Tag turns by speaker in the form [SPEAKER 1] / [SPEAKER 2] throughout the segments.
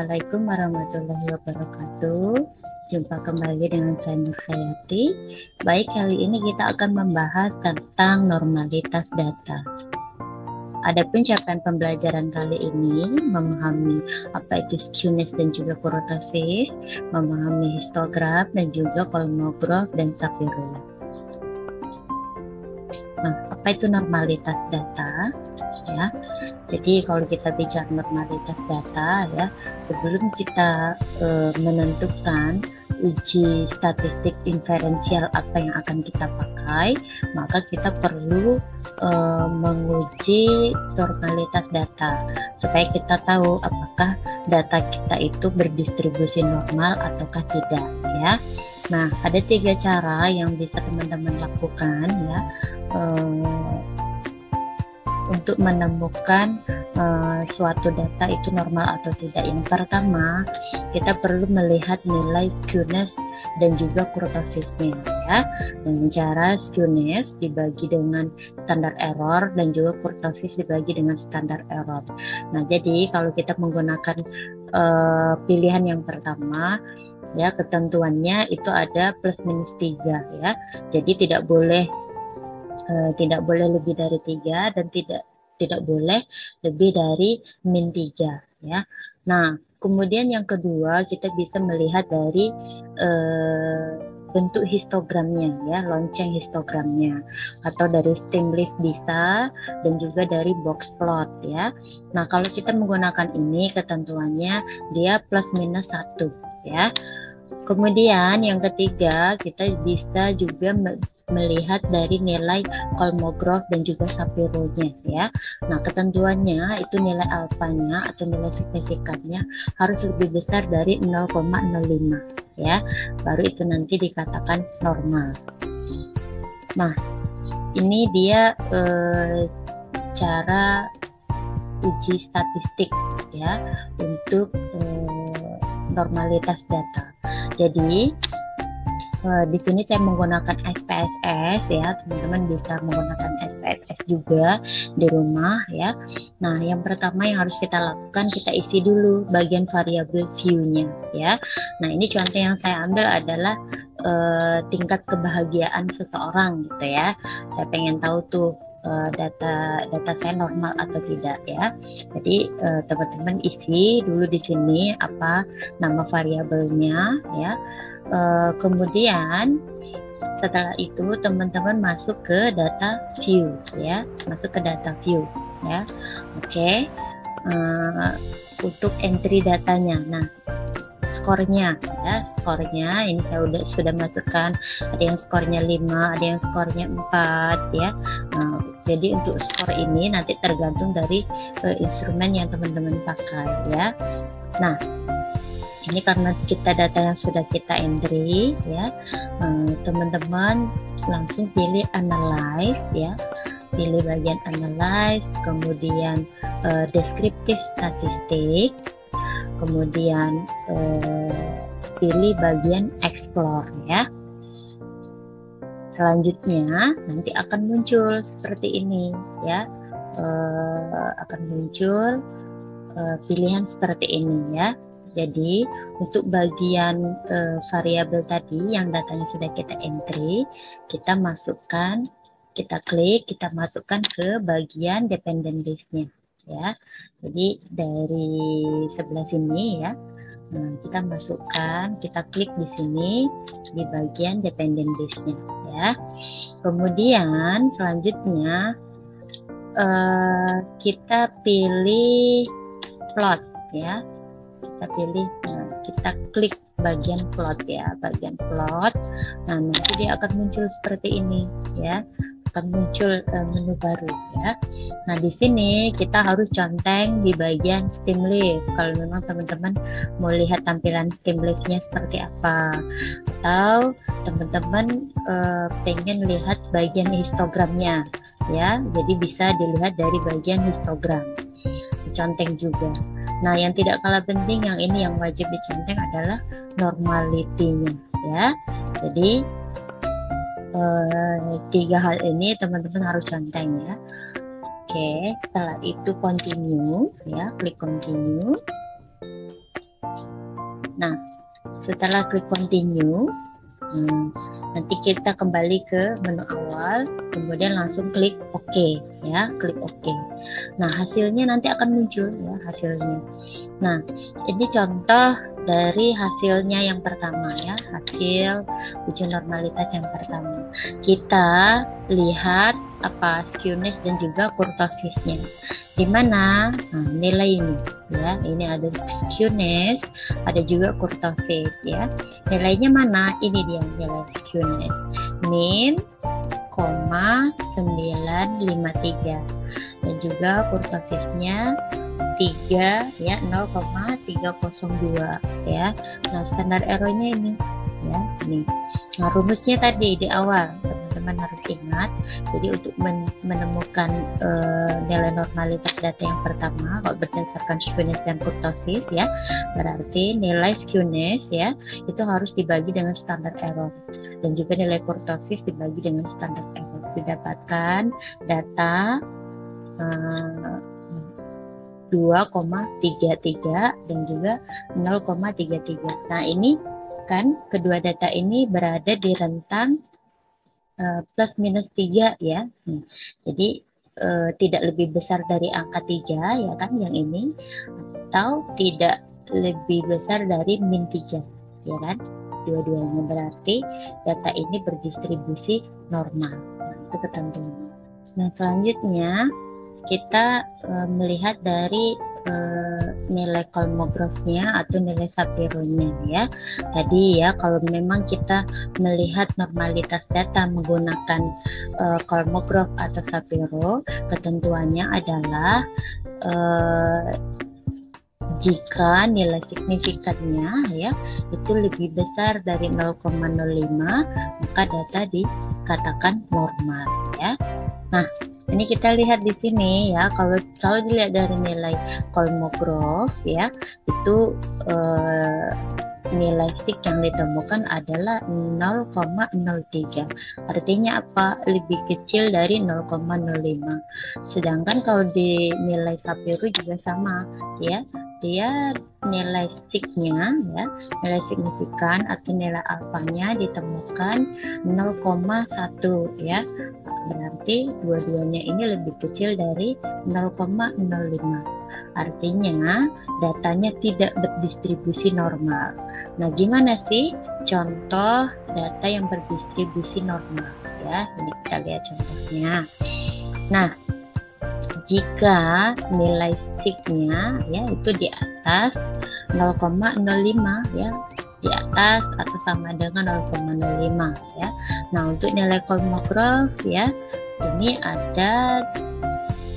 [SPEAKER 1] Assalamualaikum warahmatullahi wabarakatuh. Jumpa kembali dengan saya Nur Hayati. Baik, kali ini kita akan membahas tentang normalitas data. Adapun capaian pembelajaran kali ini memahami apa itu skewness dan juga kurtosis, memahami histograf dan juga kolmograf dan Sapir-Whorf. Nah, apa itu normalitas data? Ya, jadi kalau kita bicara normalitas data, ya, sebelum kita menentukan uji statistik inferensial apa yang akan kita pakai, maka kita perlu menguji normalitas data supaya kita tahu apakah data kita itu berdistribusi normal ataukah tidak, ya. Nah, ada 3 cara yang bisa teman-teman lakukan, ya, untuk menemukan suatu data itu normal atau tidak. Yang pertama, kita perlu melihat nilai skewness dan juga kurtosisnya, ya. Dengan cara skewness dibagi dengan standar error dan juga kurtosis dibagi dengan standar error. Nah, jadi kalau kita menggunakan pilihan yang pertama, ya, ketentuannya itu ada plus minus 3, ya. Jadi tidak boleh lebih dari 3 dan tidak boleh lebih dari min 3, ya. Nah, kemudian yang kedua kita bisa melihat dari bentuk histogramnya, ya, lonceng histogramnya, atau dari stemleaf bisa, dan juga dari box plot, ya. Nah, kalau kita menggunakan ini ketentuannya dia plus minus 1, ya. Kemudian yang ketiga kita bisa juga melihat dari nilai kolmograf dan juga Sapir-Whorf-nya, ya. Nah, ketentuannya itu nilai alfanya atau nilai signifikannya harus lebih besar dari 0,05, ya. Baru itu nanti dikatakan normal. Nah, ini dia cara uji statistik, ya, untuk normalitas data. Jadi di sini saya menggunakan SPSS, ya, teman-teman bisa menggunakan SPSS juga di rumah, ya. Nah, yang pertama yang harus kita lakukan, kita isi dulu bagian variabel view-nya, ya. Nah, ini contoh yang saya ambil adalah tingkat kebahagiaan seseorang, gitu, ya. Saya pengen tahu tuh data saya normal atau tidak, ya. Jadi teman-teman isi dulu di sini apa nama variabelnya, ya. Kemudian setelah itu teman-teman masuk ke data view, ya, masuk ke data view, ya. Oke. Untuk entry datanya, nah, skornya, ya, skornya ini saya sudah masukkan, ada yang skornya 5, ada yang skornya 4, ya. Nah, jadi untuk skor ini nanti tergantung dari instrumen yang teman-teman pakai, ya. Nah, ini karena kita data yang sudah kita entry, ya, teman-teman langsung pilih analyze, ya, pilih bagian analyze, kemudian deskriptif statistik, kemudian pilih bagian explore, ya. Selanjutnya nanti akan muncul seperti ini, ya, akan muncul pilihan seperti ini, ya. Jadi untuk bagian variabel tadi yang datanya sudah kita entry, kita masukkan, kita klik, kita masukkan ke bagian dependent list-nya, ya. Jadi dari sebelah sini, ya, nah, kita masukkan, kita klik di sini di bagian dependent list-nya, ya. Kemudian selanjutnya kita pilih plot, ya. Kita pilih, kita klik bagian plot, ya, bagian plot. Nah, nanti dia akan muncul seperti ini, ya, akan muncul menu baru, ya. Nah, di sini kita harus conteng di bagian stemleaf kalau memang teman-teman mau lihat tampilan stemleaf-nya seperti apa, atau teman-teman pengen lihat bagian histogramnya, ya. Jadi bisa dilihat dari bagian histogram, diconteng juga. Nah, yang tidak kalah penting, yang ini yang wajib diconteng adalah normality-nya, ya. Jadi 3 hal ini teman-teman harus conteng, ya. Oke, setelah itu continue, ya, klik continue. Nah, setelah klik continue, nanti kita kembali ke menu awal, kemudian langsung klik OK ya, klik OK. Nah, hasilnya nanti akan muncul ya, hasilnya. Nah, ini contoh dari hasilnya yang pertama ya, hasil uji normalitas yang pertama. Kita lihat apa skewness dan juga kurtosisnya. Di mana nilai ini ya, ini ada skewness, ada juga kurtosis ya. Nilainya mana? Ini dia nilai skewness, min 0,953 dan juga kurtosisnya 3 ya, 0,302 ya. Nah, standar errornya ini ya, ini. Nah, rumusnya tadi di awal teman-teman harus ingat. Jadi untuk menemukan nilai normalitas data yang pertama kalau berdasarkan skewness dan kurtosis ya, berarti nilai skewness ya itu harus dibagi dengan standar error, dan juga nilai kurtosis dibagi dengan standar error, didapatkan data 2,33 dan juga 0,33. Nah, ini kan kedua data ini berada di rentang plus minus 3 ya. Jadi tidak lebih besar dari angka 3 ya kan yang ini, atau tidak lebih besar dari min 3 ya kan. Dua-duanya berarti data ini berdistribusi normal. Nah, itu ketentuannya. Nah, selanjutnya kita melihat dari nilai Kolmogorov-nya atau nilai Shapiro-nya ya. Tadi ya, kalau memang kita melihat normalitas data menggunakan Kolmogorov atau Shapiro, ketentuannya adalah jika nilai signifikannya ya itu lebih besar dari 0,05, maka data dikatakan normal ya. Nah, ini kita lihat di sini ya, kalau dilihat dari nilai Kolmogorov ya, itu nilai sig yang ditemukan adalah 0,03. Artinya apa? Lebih kecil dari 0,05. Sedangkan kalau di nilai Shapiro juga sama ya. Dia nilai signya ya, nilai signifikan atau nilai alfanya ditemukan 0,1 ya. Berarti dua-duanya ini lebih kecil dari 0,05. Artinya datanya tidak berdistribusi normal. Nah, gimana sih contoh data yang berdistribusi normal ya? Ini kita lihat contohnya. Nah, jika nilai signya ya itu di atas 0,05 ya, di atas atau sama dengan 0,05 ya. Nah, untuk nilai Kolmogorov ya, ini ada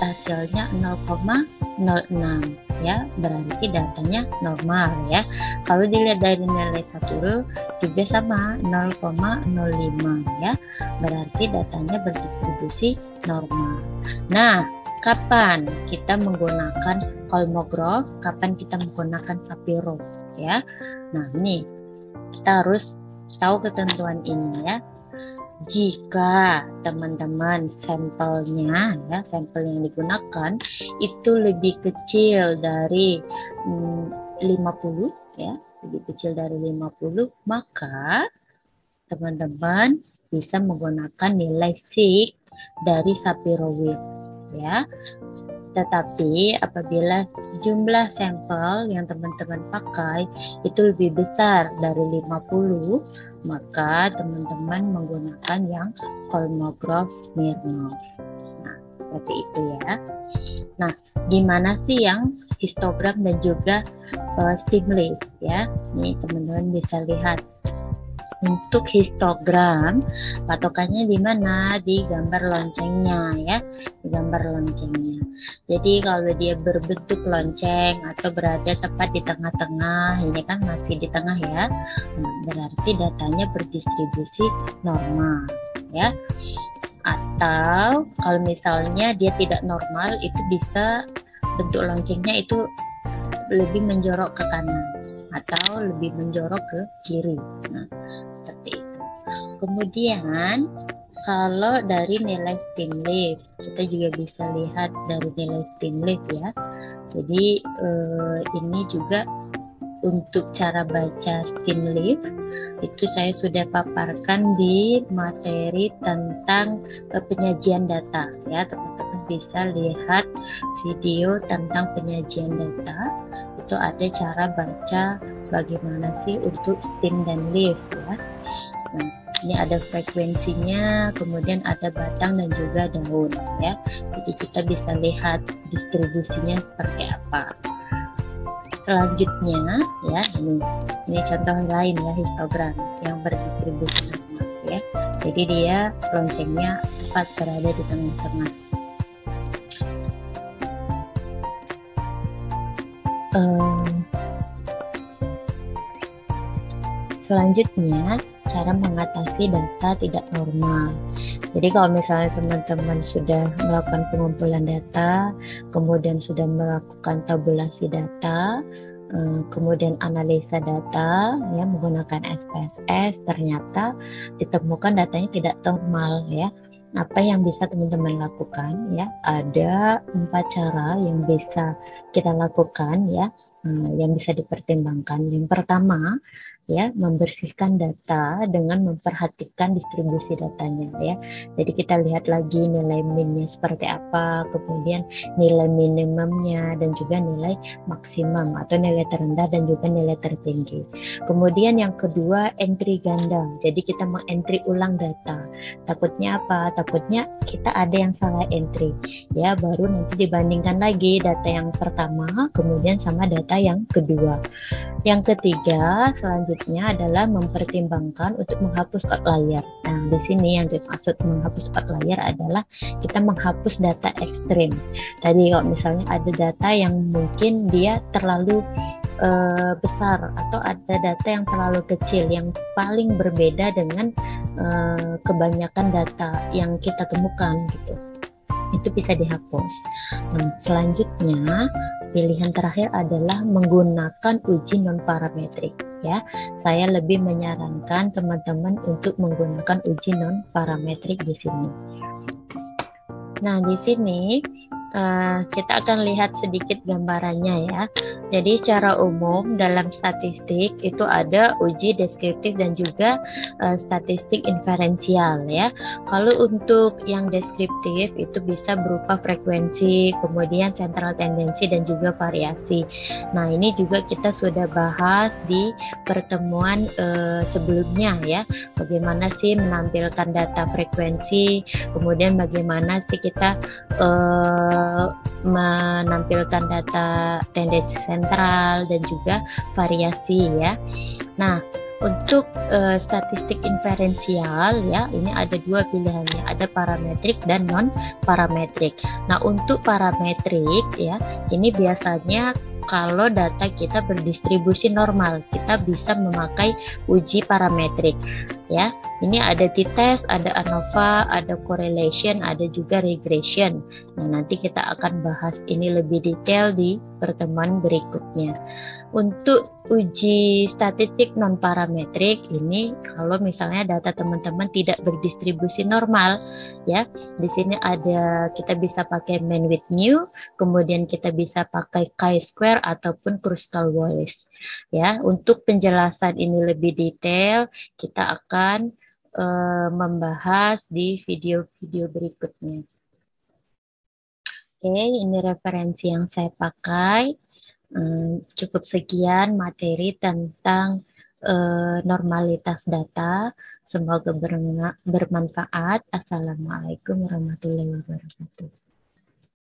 [SPEAKER 1] hasilnya 0,06 ya, berarti datanya normal ya. Kalau dilihat dari nilai Shapiro juga sama 0,05 ya, berarti datanya berdistribusi normal. Nah, kapan kita menggunakan Kolmogorov, kapan kita menggunakan Shapiro ya. Nah, ini kita harus tahu ketentuan ini ya. Jika teman-teman sampelnya ya, sampel yang digunakan itu lebih kecil dari 50 ya, lebih kecil dari 50, maka teman-teman bisa menggunakan nilai sig dari Shapiro-Wilk ya. Tetapi apabila jumlah sampel yang teman-teman pakai itu lebih besar dari 50, maka teman-teman menggunakan yang Kolmogorov-Smirnov. Nah, seperti itu ya. Nah, gimana sih yang histogram dan juga stimulus ya? Nih teman-teman bisa lihat. Untuk histogram patokannya di mana? Di gambar loncengnya ya, di gambar loncengnya. Jadi kalau dia berbentuk lonceng atau berada tepat di tengah-tengah, ini kan masih di tengah ya, berarti datanya berdistribusi normal ya. Atau kalau misalnya dia tidak normal, itu bisa bentuk loncengnya itu lebih menjorok ke kanan atau lebih menjorok ke kiri. Nah, seperti itu. Kemudian kalau dari nilai stimulus, kita juga bisa lihat dari nilai stimulus ya. Jadi ini juga untuk cara baca Steamleaf itu saya sudah paparkan di materi tentang penyajian data ya, teman-teman bisa lihat video tentang penyajian data. Itu ada cara baca bagaimana sih untuk stem dan leaf ya. Nah, ini ada frekuensinya, kemudian ada batang dan juga daun ya. Jadi kita bisa lihat distribusinya seperti apa. Selanjutnya ya, ini contoh lain ya, histogram yang berdistribusi normal ya. Jadi dia loncengnya tepat berada di tengah-tengah. Selanjutnya, cara mengatasi data tidak normal. Jadi kalau misalnya teman-teman sudah melakukan pengumpulan data, kemudian sudah melakukan tabulasi data, kemudian analisa data ya menggunakan SPSS, ternyata ditemukan datanya tidak normal ya. Apa yang bisa teman-teman lakukan ya? Ada 4 cara yang bisa kita lakukan ya, yang bisa dipertimbangkan. Yang pertama ya, membersihkan data dengan memperhatikan distribusi datanya ya. Jadi kita lihat lagi nilai minnya seperti apa, kemudian nilai minimumnya dan juga nilai maksimum atau nilai terendah dan juga nilai tertinggi. Kemudian yang kedua, entry ganda. Jadi kita mengentry ulang data. Takutnya apa? Takutnya kita ada yang salah entry ya, baru nanti dibandingkan lagi data yang pertama kemudian sama data yang kedua. Yang ketiga selanjutnya adalah mempertimbangkan untuk menghapus outlier. Nah, di sini yang dimaksud menghapus outlier adalah kita menghapus data ekstrim. Tadi kalau misalnya ada data yang mungkin dia terlalu besar atau ada data yang terlalu kecil yang paling berbeda dengan kebanyakan data yang kita temukan gitu, itu bisa dihapus. Nah, selanjutnya pilihan terakhir adalah menggunakan uji non parametrik ya. Saya lebih menyarankan teman-teman untuk menggunakan uji non parametrik di sini. Nah, di sini kita akan lihat sedikit gambarannya ya. Jadi secara umum dalam statistik itu ada uji deskriptif dan juga statistik inferensial ya. Kalau untuk yang deskriptif itu bisa berupa frekuensi, kemudian central tendensi dan juga variasi. Nah, ini juga kita sudah bahas di pertemuan sebelumnya ya. Bagaimana sih menampilkan data frekuensi, kemudian bagaimana sih kita menampilkan data tendensi sentral dan juga variasi ya. Nah, untuk statistik inferensial ya, ini ada 2 pilihannya, ada parametrik dan non parametrik. Nah, untuk parametrik ya, ini biasanya kalau data kita berdistribusi normal, kita bisa memakai uji parametrik ya. Ini ada t-test, ada ANOVA, ada correlation, ada juga regression. Nah, nanti kita akan bahas ini lebih detail di pertemuan berikutnya. Untuk uji statistik non parametrik ini kalau misalnya data teman-teman tidak berdistribusi normal ya. Di sini ada kita bisa pakai mean with new, kemudian kita bisa pakai chi-square ataupun crustal Wallis. Ya, untuk penjelasan ini lebih detail kita akan membahas di video-video berikutnya. Oke, ini referensi yang saya pakai. Cukup sekian materi tentang normalitas data. Semoga bermanfaat. Assalamualaikum warahmatullahi wabarakatuh.